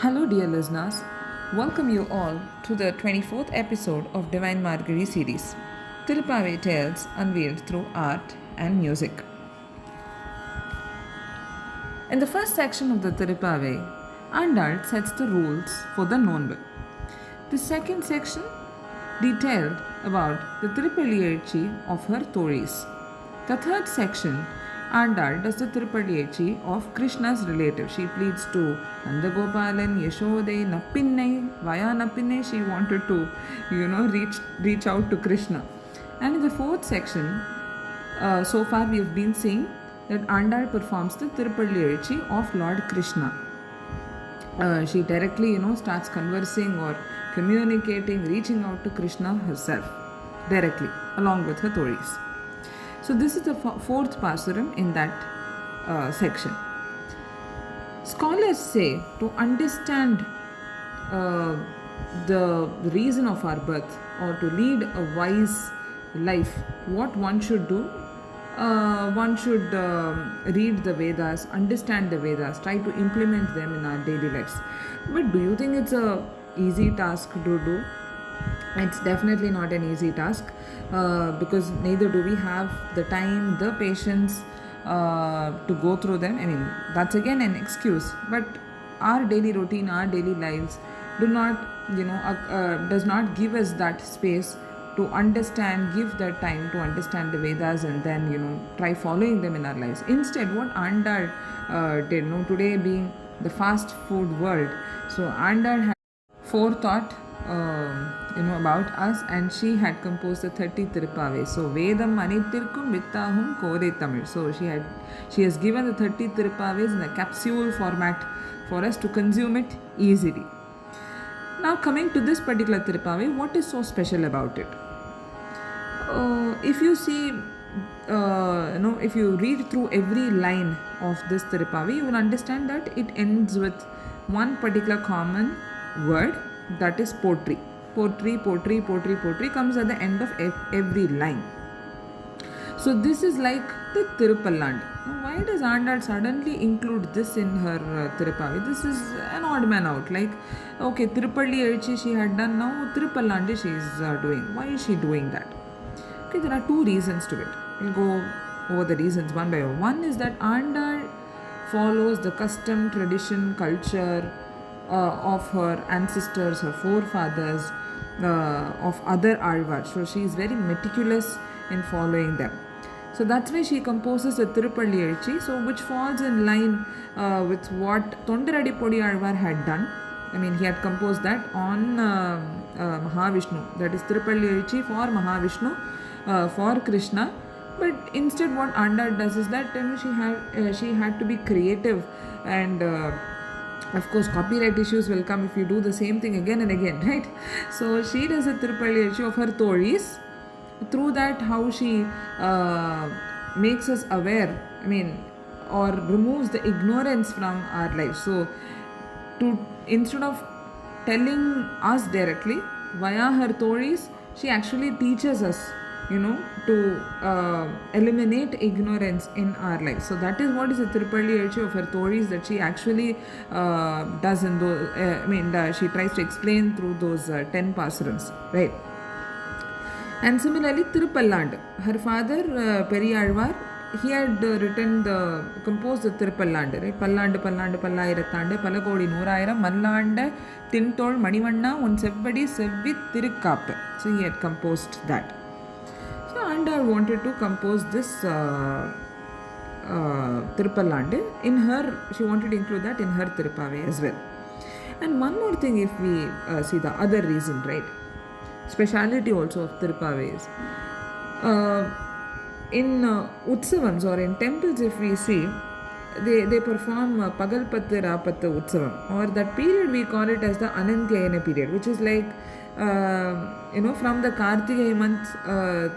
Hello, dear listeners. Welcome you all to the 24th episode of Divine Margazhi series, Thiruppavai Tales Unveiled Through Art and Music. In the first section of the Thiruppavai, Andal sets the rules for the Nonbu. The second section detailed about the Thiruppaliyezhi of her Thoris. The third section, Andal does the Thiruppaliyezhi of Krishna's relative. She pleads to Nandagopalan, Yashode, Nappinne. Via Nappinne, she wanted to, reach out to Krishna. And in the fourth section, so far we have been seeing that Andal performs the Thiruppaliyezhi of Lord Krishna. She directly, starts conversing or communicating, reaching out to Krishna herself directly, along with her Thoris. So this is the fourth pasuram in that section. Scholars say to understand the reason of our birth or to lead a wise life, what one should do, one should read the Vedas, understand the Vedas, try to implement them in our daily lives. But do you think it's a easy task to do? It's definitely not an easy task because neither do we have the time, the patience to go through them. I mean, that's again an excuse. But our daily routine, our daily lives do not, does not give us that space to understand, give that time to understand the Vedas and then, try following them in our lives. Instead, what Andal did, today being the fast food world, so Andal had forethought about us, and she had composed the 30 Thiruppavai. So Vedam Anithirkum Vittahum Kore Tamil. So she has given the 30 Thiruppavais in a capsule format for us to consume it easily. Now coming to this particular Thiruppavai, what is so special about it? If you see, if you read through every line of this Thiruppavai, you will understand that it ends with one particular common word, that is poetry. Poetry comes at the end of every line. So this is like the Thiruppalland. Why does Andal suddenly include this in her Thiruppavai? This is an odd man out. Like, okay, Thiruppaliyezhi she had done, now Thiruppalland she is doing. Why is she doing that? Okay, there are two reasons to it. We'll go over the reasons one by one. One is that Andal follows the custom, tradition, culture of her ancestors, her forefathers, of other Alvars. So she is very meticulous in following them. So that's why she composes a Thiruppaliyezhi, so which falls in line with what Tondaradipodi Alvar had done. I mean, he had composed that on Mahavishnu. That is Thiruppaliyezhi for Mahavishnu, for Krishna. But instead, what Andal does is that she had to be creative, and of course, copyright issues will come if you do the same thing again and again, right? So she does a Thiruppaliyezhi of her Thoris. Through that, how she makes us aware, or removes the ignorance from our lives. So, instead of telling us directly via her Thoris, she actually teaches us, to eliminate ignorance in our lives. So that is what is the Thiruppaliyezhi of her Thoris that she actually does in those, she tries to explain through those 10 pasurams, right? And similarly, Thiruppalland, her father, Periyalvar, he had composed the Thiruppalland, right? Pallandu, Pallayirattandu, Palakodi Noorayiram, Mallanda, Tintol, Manivanna, Un Sevvadi, Sevvi, Thirukkaappu. So he had composed that. So Andal wanted to compose this Thiruppalland. She wanted to include that in her Thiruppavai as well. And one more thing, if we see the other reason, right? Speciality also of Thiruppavai is in Utsavams or in temples, if we see, they perform Pagalpattu Rapattu Utsavam, or that period we call it as the Anantyayana period, which is like from the Kartigai month,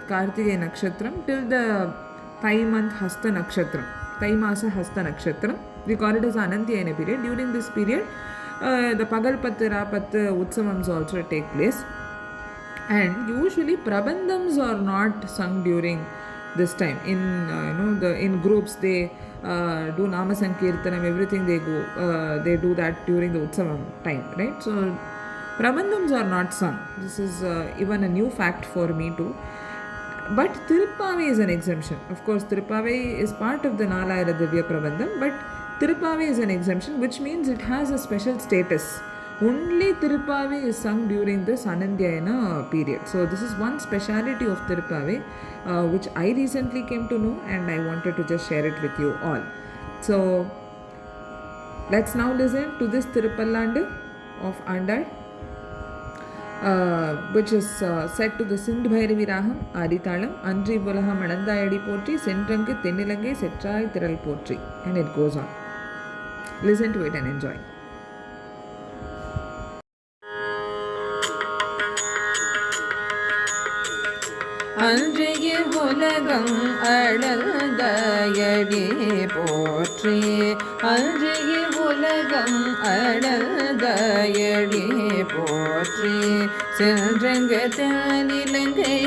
Kartigai Nakshatram till the Thai month Hasta Nakshatram, Thai Masa Hasta Nakshatram, we call it as Anantyayana period. During this period, the Pagalpattu Rapattu Utsavams also take place. And usually Prabandhams are not sung during this time. In in groups they do Nama Sankirtanam, everything they do that during the Utsavam time, right? So Prabandhams are not sung. This is even a new fact for me too. But Thiruppavai is an exemption. Of course, Thiruppavai is part of the Nalayara Divya Prabandham, but Thiruppavai is an exemption, which means it has a special status. Only Thiruppavai is sung during this Anandhyayana period. So this is one speciality of Thiruppavai, which I recently came to know, and I wanted to just share it with you all. So let's now listen to this Thiruppallandu of Andal, which is set to the Sindhu Bhairavi Raham, Adithalam, Andri Vulagam Alandayadi Potri, Sentrangu Thenilangai Setrai Thiral Potri, and it goes on. Listen to it and enjoy. அன்றைய உலகம் அடர்ந்தயடி போற்றி, அன்றைய உலகம் அடர்ந்தயடி போற்றி, சென்றங்க தானிலங்கை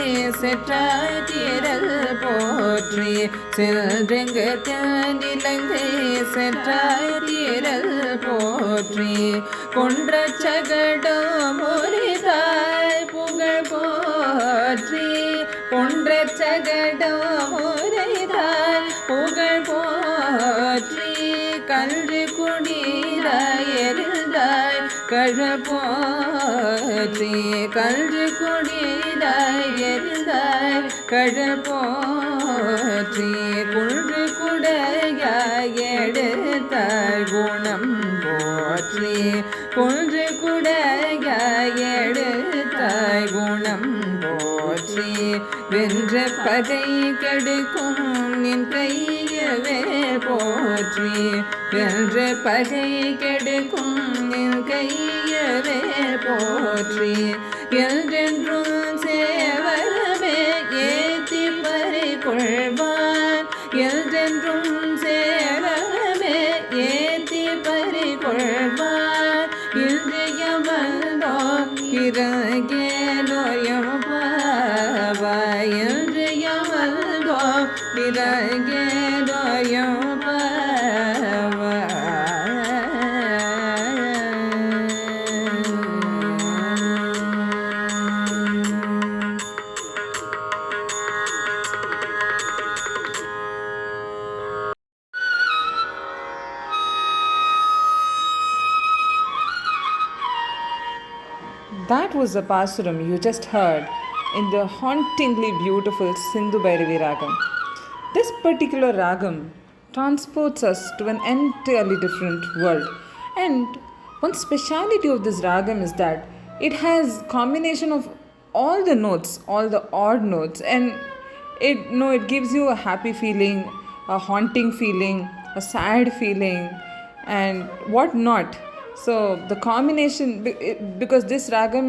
செற்றாய் திரள் போற்றி, சென்றங்க தானிலங்கை செற்றாய் திரள் போற்றி, கொன்ற சகடம் முறிதாய் புகழ் போற்றி, கொன்ற சகடம் முறிதாய் புகழ் போற்றி, கன்று குடிதாய் எரிந்தாய் கழல் போற்றி, கன்று குடிதாய் எரிந்தாய் கழல் போற்றி, குன்று குடையாய் எடுத்தாய் குணம் போற்றி, குன்று குடையாய் எடுத்தாய் குணம் போற்றி, வென்ற பகை கெடுக்கும் நின் கையவே போற்றி, வென்ற பகை கெடுக்கும் நின் கையவே போற்றி, என்றென்றும் சேவரமே ஏத்தி பறி கொள்வான், என்றென்றும் சேவரமே ஏத்தி பறி கொள்வான், இன்றைய வந்தோ இறங்கேலோயம் பாவாய், இன்றைய வந்தோ இறங்கேலோயம் பாவாய். That was the Pasuram you just heard in the hauntingly beautiful Sindhu Bhairavi Ragam. This particular Ragam transports us to an entirely different world. And one speciality of this Ragam is that it has combination of all the notes, all the odd notes, and it gives you a happy feeling, a haunting feeling, a sad feeling, and what not. So the combination, because this ragam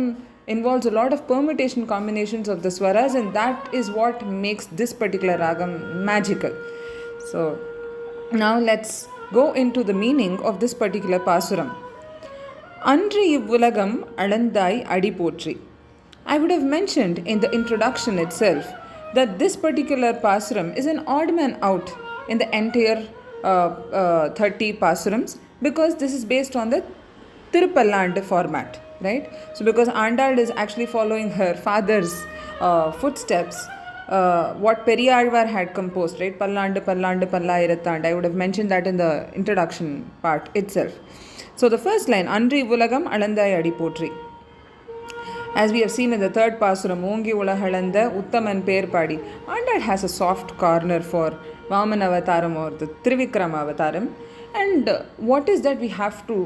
involves a lot of permutation combinations of the swaras, and that is what makes this particular ragam magical. So now let's go into the meaning of this particular pasuram. Andri ivvulagam alandai adi potri. I would have mentioned in the introduction itself that this particular pasuram is an odd man out in the entire 30 pasurams, because this is based on the Thiruppallandu format, right? So because Andal is actually following her father's footsteps, what Periyalvar had composed, right? Pallandu, Pallandu, Pallayirattandu. I would have mentioned that in the introduction part itself. So the first line, Andri Vulagam Alandai Adi Potri. As we have seen in the third pasuram, Ongi Ulahalanda Uttaman Per Padi, Andal has a soft corner for Vamana Avataram or the Trivikrama Avataram. And what is that we have to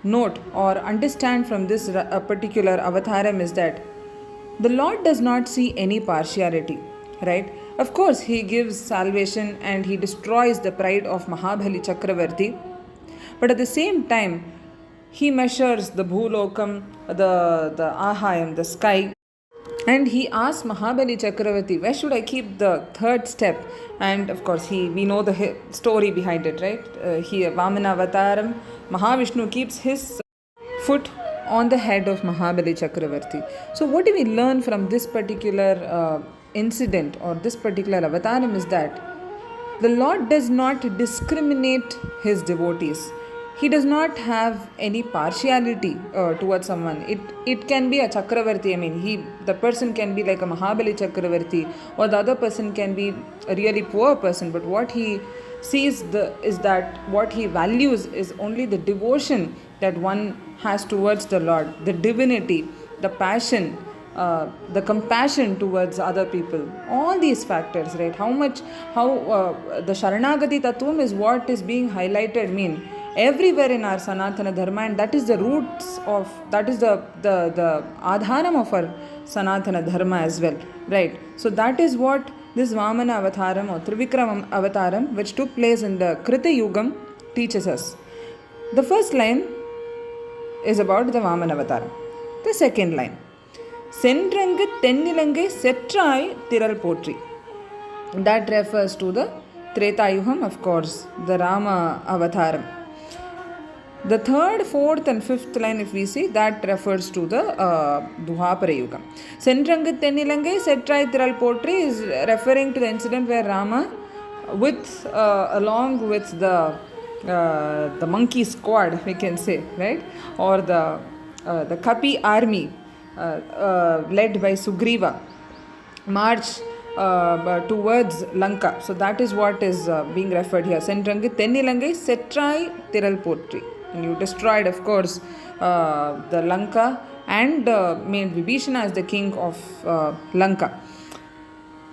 note or understand from this particular avataram is that the Lord does not see any partiality, right? Of course, He gives salvation and He destroys the pride of Mahabali Chakravarti. But at the same time, He measures the Bhulokam, the Ahayam, the sky. And He asks Mahabali Chakravarti, where should I keep the third step? And of course, we know the story behind it, right? Here, Vamana Avataram, Mahavishnu keeps his foot on the head of Mahabali Chakravarti. So what do we learn from this particular incident or this particular avataram is that The Lord does not discriminate his devotees. He does not have any partiality towards someone. It can be a Chakravarti. I mean, the person can be like a Mahabali Chakravarti, or the other person can be a really poor person. But what he sees is that what he values is only the devotion that one has towards the Lord, the divinity, the passion, the compassion towards other people. All these factors, right? How the Sharanagati Tattvam is what is being highlighted. Everywhere in our Sanatana Dharma, and that is the roots of, that is the adharam of our Sanatana Dharma as well, right? So that is what this Vamana Avataram or Trivikram Avataram, which took place in the Krita Yugam, teaches us. The first line is about the Vamana Avataram. The second line, Sendrangu Tennilangai Setrai Tiral Potri. That refers to the Treta Yuham, of course, the Rama Avataram. The third, fourth and fifth line, if we see, that refers to the Dwapara Yuga. Sendrangu Tennilangai Setrai Tiral Potri is referring to the incident where Rama, along with the monkey squad, we can say, right? Or the Kapi army led by Sugriva, march towards Lanka. So that is what is being referred here. Sendrangu Tennilangai Setrai Tiral Potri. And you destroyed, of course, the Lanka and made Vibhishana as the king of Lanka.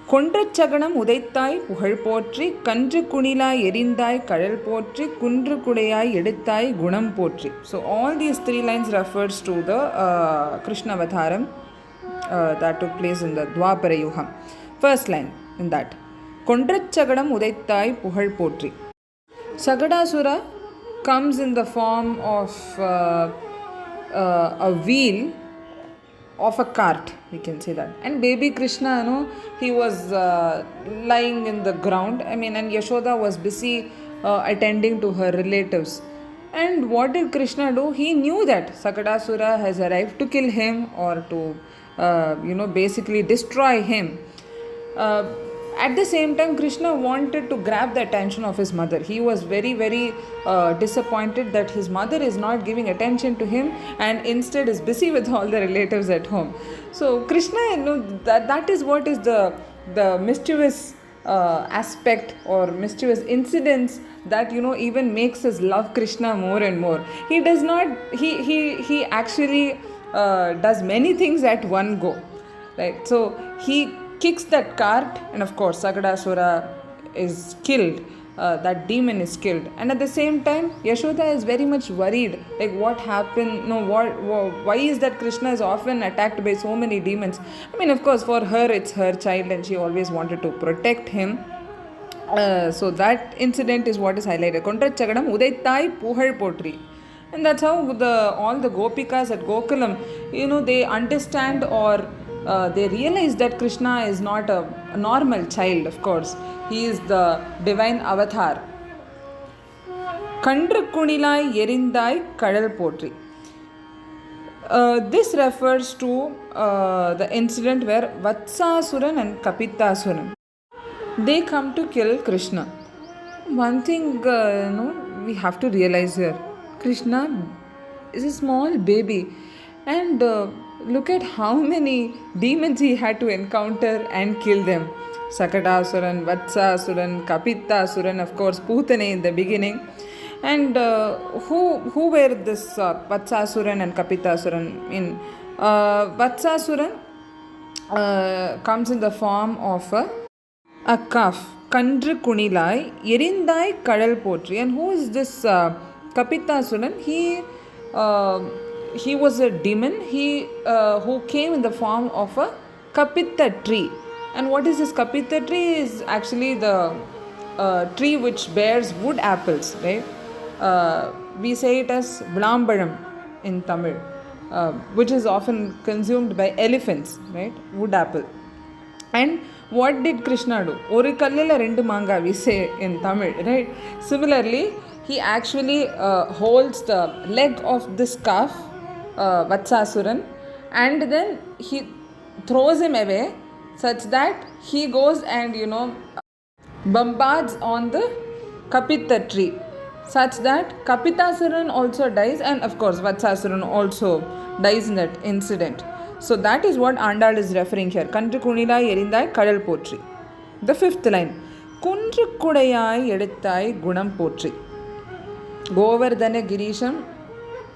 Kondrachaganam Udaithai Puhal Potri, Kandru Kunila Yerindai Kadal Potri, Kundru Kudayai Edithai Gunam Potri. So all these three lines refers to the Krishna Avataram that took place in the Dwapara Yuham. First line in that. Kondrachaganam Udaithai Puhal Potri. Sagadasura comes in the form of a wheel of a cart, we can say that. And baby Krishna, he was lying in the ground. And Yashoda was busy attending to her relatives. And what did Krishna do? He knew that Sakadasura has arrived to kill him or to, basically destroy him. At the same time, Krishna wanted to grab the attention of his mother. He was very, very disappointed that his mother is not giving attention to him and instead is busy with all the relatives at home. So Krishna, that is what is the mischievous aspect or mischievous incidents that even makes us love Krishna more and more. He does not. He actually does many things at one go, right? So he kicks that cart, and of course Sagadasura is killed, that demon is killed, and at the same time Yashoda is very much worried, like what happened, why is that Krishna is often attacked by so many demons. Of course for her it's her child and she always wanted to protect him. So that incident is what is highlighted. Kondrachaganam Udaithai Puhal Potri. And that's how all the Gopikas at Gokulam, they understand or they realize that Krishna is not a normal child, of course. He is the divine avatar. Kandru Kunilai Yerindai Kadal Potri. This refers to the incident where Vatsasuran and Kapitasuran, they come to kill Krishna. One thing we have to realize here, Krishna is a small baby, and look at how many demons he had to encounter and kill them. Sakadasuran, Vatsasuran, Kapitasuran, of course Putane in the beginning. And who were this Vatsasuran and Kapitasuran? Vatsasuran comes in the form of a calf. Kandru Kunilai Yerindai Kadal Potri. And who is this Kapitasuran? He was a demon who came in the form of a Kapita tree. And what is this Kapita tree? Is actually the tree which bears wood apples, right? We say it as Vlambaram in Tamil, which is often consumed by elephants, right? Wood apple. And what did Krishna do? Oru kallila rendu manga, we say in Tamil, right? Similarly, he actually holds the leg of this calf, Vatsasuran, and then he throws him away such that he goes and bombards on the Kapita tree, such that Kapitasuran also dies, and of course Vatsasuran also dies in that incident. So that is what Andal is referring here. Kandru Kunilai Erindai Kadal Potri. The fifth line. Kundru Kudayai Edithai Gunam Potri. Govardhana Girisham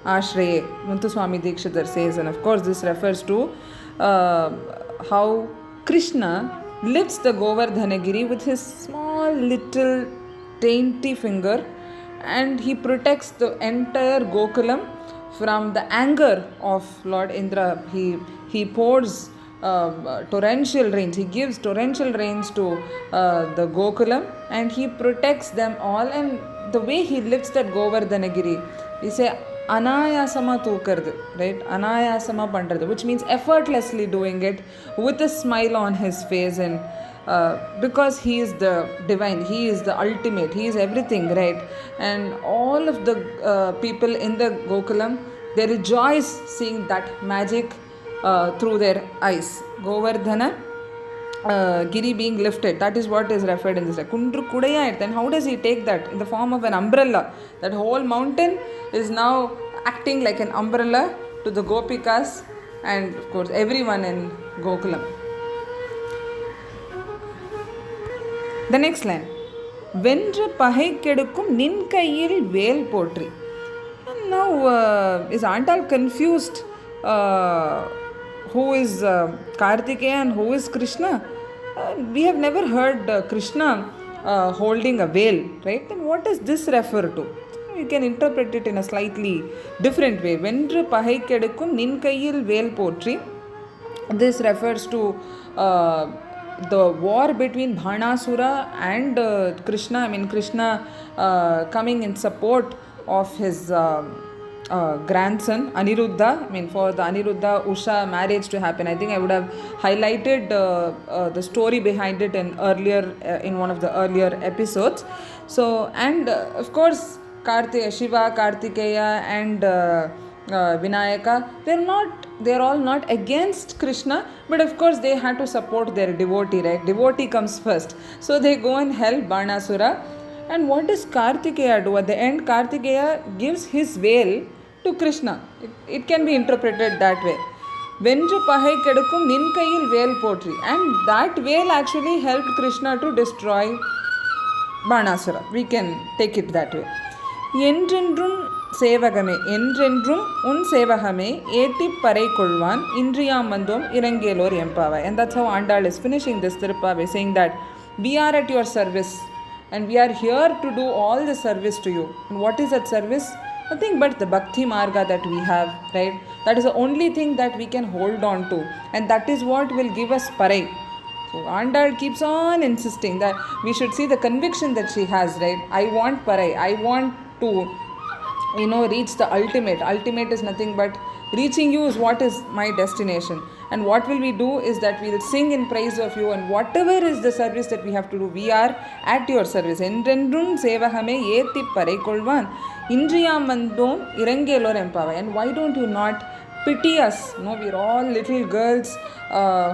Ashraye. Muthuswami Dikshitar says, and of course this refers to how Krishna lifts the Govardhanagiri with his small little dainty finger, and he protects the entire Gokulam from the anger of Lord Indra. He pours torrential rains. He gives torrential rains to the Gokulam, and he protects them all. And the way he lifts that Govardhanagiri, he say anayasama thookardu, right? Anayasama pandrathu, which means effortlessly doing it with a smile on his face, and because he is the divine, he is the ultimate, he is everything, right? And all of the people in the Gokulam, they rejoice seeing that magic through their eyes. Govardhana Giri being lifted, that is what is referred in this. Kundru Kudaya, then how does he take that? In the form of an umbrella. That whole mountain is now acting like an umbrella to the Gopikas and of course everyone in Gokulam. The next line. Vendra Pahai Kedukum Nin Kayil Vel Potri. And now is Andal confused who is Kartikeya and who is Krishna? We have never heard Krishna holding a veil, right? Then what does this refer to? You can interpret it in a slightly different way. Vendru Pahai Kedukum Nin Kayil Vel Potri. This refers to the war between Bhanasura and Krishna. I mean, Krishna coming in support of his grandson Aniruddha. I mean, for the Aniruddha Usha marriage to happen, I think I would have highlighted the story behind it in one of the earlier episodes. So, and of course, Shiva, Kartikeya and Vinayaka, they're all not against Krishna, but of course they had to support their devotee, right? Devotee comes first. So they go and help Banasura. And what does Kartikeya do? At the end, Kartikeya gives his veil to Krishna. It can be interpreted that way. Vendru Pahai Kedukum Nin Kayil Vel Potri. And that veil actually helped Krishna to destroy Banasura. We can take it that way. Endrendrum Sevagame, Endrendrum Un Sevagame, Eti Parai Kulvan, Indriyam Mandom, Irangelor Empavai. And that's how Andal is finishing this Thiruppavai, saying that we are at your service and we are here to do all the service to you. And what is that service? Nothing but the Bhakti Marga that we have, right? That is the only thing that we can hold on to. And that is what will give us Parai. So Andal keeps on insisting that we should see the conviction that she has, right? I want Parai. I want to reach the ultimate. Ultimate is nothing but reaching you is what is my destination. And what will we do is that we will sing in praise of you, and whatever is the service that we have to do, we are at your service. Endrendrum sevahame eti parai kolvan indriyam mandom irangelor empavai. And why don't you not pity us? We're all little girls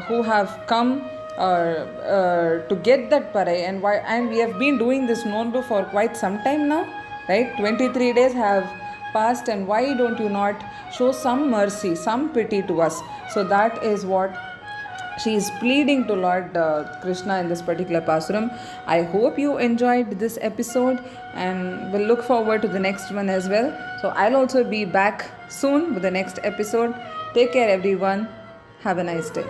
who have come to get that parai, and we have been doing this nonbu for quite some time now, right? 23 days have passed, and why don't you not show some mercy, some pity to us? So that is what she is pleading to Lord Krishna in this particular pasuram. I hope you enjoyed this episode, and we'll look forward to the next one as well. So I'll also be back soon with the next episode. Take care everyone. Have a nice day.